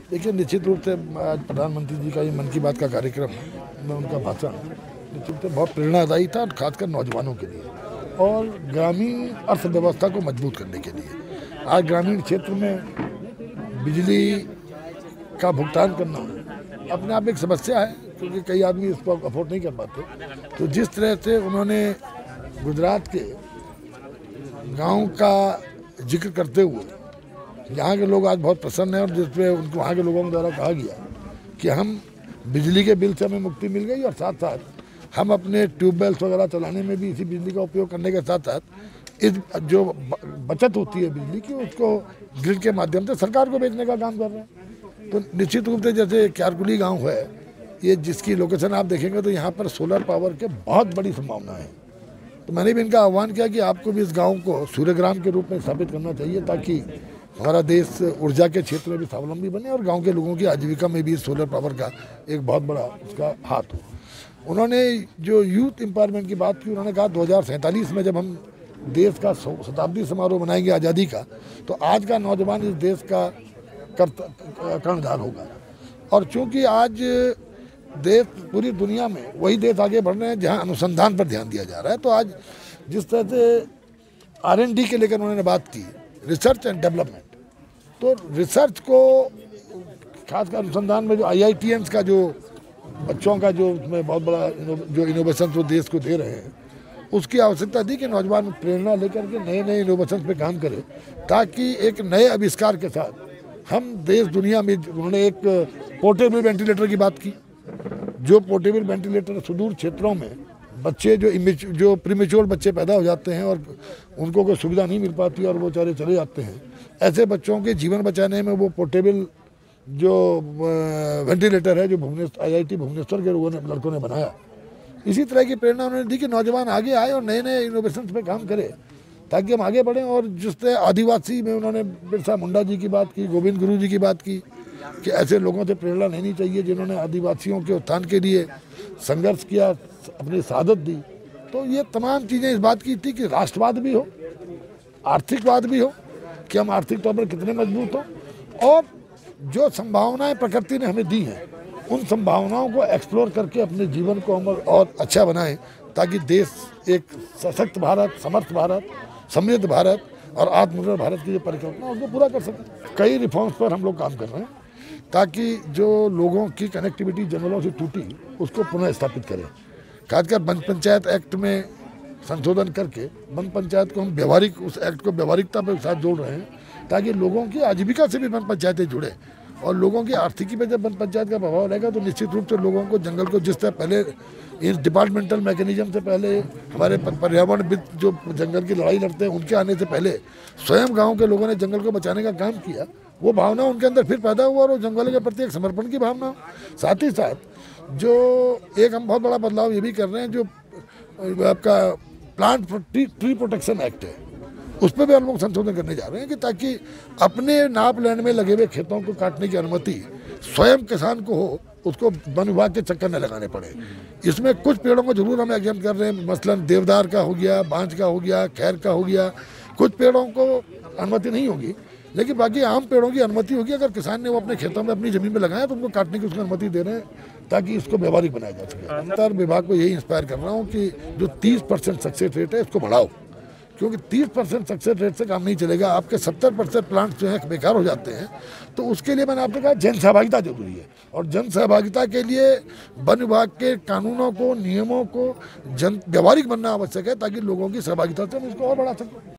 देखिए, निश्चित रूप से आज प्रधानमंत्री जी का ये मन की बात का कार्यक्रम में उनका भाषण निश्चित रूप से बहुत प्रेरणादायी था, और खासकर नौजवानों के लिए और ग्रामीण अर्थव्यवस्था को मजबूत करने के लिए। आज ग्रामीण क्षेत्र में बिजली का भुगतान करना अपने आप एक समस्या है, क्योंकि कई आदमी इसको अफोर्ड नहीं कर पाते। तो जिस तरह से उन्होंने गुजरात के गांव का जिक्र करते हुए यहाँ के लोग आज बहुत प्रसन्न हैं, और जिसपे उनको वहाँ के लोगों के द्वारा कहा गया कि हम बिजली के बिल से हमें मुक्ति मिल गई, और साथ साथ हम अपने ट्यूबवेल्स वगैरह चलाने में भी इसी बिजली का उपयोग करने के साथ साथ इस जो बचत होती है बिजली की, उसको ग्रिड के माध्यम से सरकार को बेचने का काम कर रहे हैं। तो निश्चित रूप से जैसे क्यारकुली गाँव है, ये जिसकी लोकेशन आप देखेंगे तो यहाँ पर सोलर पावर के बहुत बड़ी संभावना है। तो मैंने भी इनका आह्वान किया कि आपको भी इस गाँव को सूर्यग्राम के रूप में स्थापित करना चाहिए, ताकि हमारा देश ऊर्जा के क्षेत्र में भी स्वावलंबी बने और गांव के लोगों की आजीविका में भी सोलर पावर का एक बहुत बड़ा उसका हाथ हो। उन्होंने जो यूथ एम्पावरमेंट की बात की, उन्होंने कहा 2047 में जब हम देश का शताब्दी समारोह मनाएंगे आज़ादी का, तो आज का नौजवान इस देश का कर्णधार होगा। और चूँकि आज देश पूरी दुनिया में वही देश आगे बढ़ रहे हैं जहाँ अनुसंधान पर ध्यान दिया जा रहा है, तो आज जिस तरह से R&D के लेकर उन्होंने बात की, रिसर्च एंड डेवलपमेंट, तो रिसर्च को खासकर अनुसंधान में जो IITians का जो बच्चों का जो उसमें बहुत बड़ा जो इनोवेशन वो देश को दे रहे हैं, उसकी आवश्यकता थी कि नौजवान प्रेरणा लेकर के नए नए इनोवेशन पे काम करें, ताकि एक नए आविष्कार के साथ हम देश दुनिया में। उन्होंने एक पोर्टेबल वेंटिलेटर की बात की, जो पोर्टेबल वेंटिलेटर सुदूर क्षेत्रों में बच्चे जो प्रीमेच्योर बच्चे पैदा हो जाते हैं और उनको कोई सुविधा नहीं मिल पाती और वो बेचारे चले जाते हैं, ऐसे बच्चों के जीवन बचाने में वो पोर्टेबल जो वेंटिलेटर है जो IIT भुवनेश्वर के लड़कों ने बनाया, इसी तरह की प्रेरणा उन्होंने दी कि नौजवान आगे आए और नए नए इनोवेशन पे काम करें, ताकि हम आगे बढ़ें। और जिस तरह आदिवासी में उन्होंने बिरसा मुंडा जी की बात की, गोविंद गुरु जी की बात की कि ऐसे लोगों से प्रेरणा लेनी चाहिए जिन्होंने आदिवासियों के उत्थान के लिए संघर्ष किया, अपनी शहादत दी। तो ये तमाम चीज़ें इस बात की थी कि राष्ट्रवाद भी हो, आर्थिकवाद भी हो, कि हम आर्थिक तौर पर कितने मजबूत हो, और जो संभावनाएं प्रकृति ने हमें दी हैं उन संभावनाओं को एक्सप्लोर करके अपने जीवन को हम और अच्छा बनाएं, ताकि देश एक सशक्त भारत, समर्थ भारत, समृद्ध भारत और आत्मनिर्भर भारत की जो परिकल्पना उसको पूरा कर सकें। कई रिफॉर्म्स पर हम लोग काम कर रहे हैं, ताकि जो लोगों की कनेक्टिविटी जंगलों से टूटी उसको पुनः स्थापित करें। खासकर वन पंचायत एक्ट में संशोधन करके वन पंचायत को हम व्यवहारिक, उस एक्ट को व्यवहारिकता के साथ जोड़ रहे हैं, ताकि लोगों की आजीविका से भी वन पंचायतें जुड़े, और लोगों की आर्थिकी पे जब वन पंचायत का प्रभाव रहेगा तो निश्चित रूप से लोगों को जंगल को जिस तरह पहले इस डिपार्टमेंटल मैकेनिज्म से पहले हमारे पर्यावरणविद जो जंगल की लड़ाई लड़ते हैं उनके आने से पहले स्वयं गाँव के लोगों ने जंगल को बचाने का काम किया, वो भावना उनके अंदर फिर पैदा हुआ और वो जंगलों के प्रति एक समर्पण की भावना। साथ ही साथ जो एक हम बहुत बड़ा बदलाव ये भी कर रहे हैं, जो आपका ट्री प्रोटेक्शन एक्ट है, उस पर भी हम लोग संशोधन करने जा रहे हैं, कि ताकि अपने नाप लैंड में लगे हुए खेतों को काटने की अनुमति स्वयं किसान को हो, उसको वन विभाग के चक्कर न लगाने पड़े। इसमें कुछ पेड़ों को जरूर हम एग्जाम कर रहे हैं, मसलन देवदार का हो गया, बांज का हो गया, खैर का हो गया, कुछ पेड़ों को अनुमति नहीं होगी, लेकिन बाकी आम पेड़ों की अनुमति होगी। अगर किसान ने वो अपने खेतों में अपनी जमीन में लगाया तो उनको काटने की उसको अनुमति दे रहे हैं, ताकि इसको व्यवहारिक बनाया जा सके। तर विभाग को यही इंस्पायर कर रहा हूँ कि जो 30% सक्सेस रेट है इसको बढ़ाओ, क्योंकि 30% सक्सेस रेट से काम नहीं चलेगा। आपके 70% प्लांट्स जो है बेकार हो जाते हैं, तो उसके लिए मैंने आपको कहा जन सहभागिता जरूरी है, और जन सहभागिता के लिए वन विभाग के कानूनों को, नियमों को व्यवहारिक बनना आवश्यक है, ताकि लोगों की सहभागिता से हम इसको और बढ़ा सकें।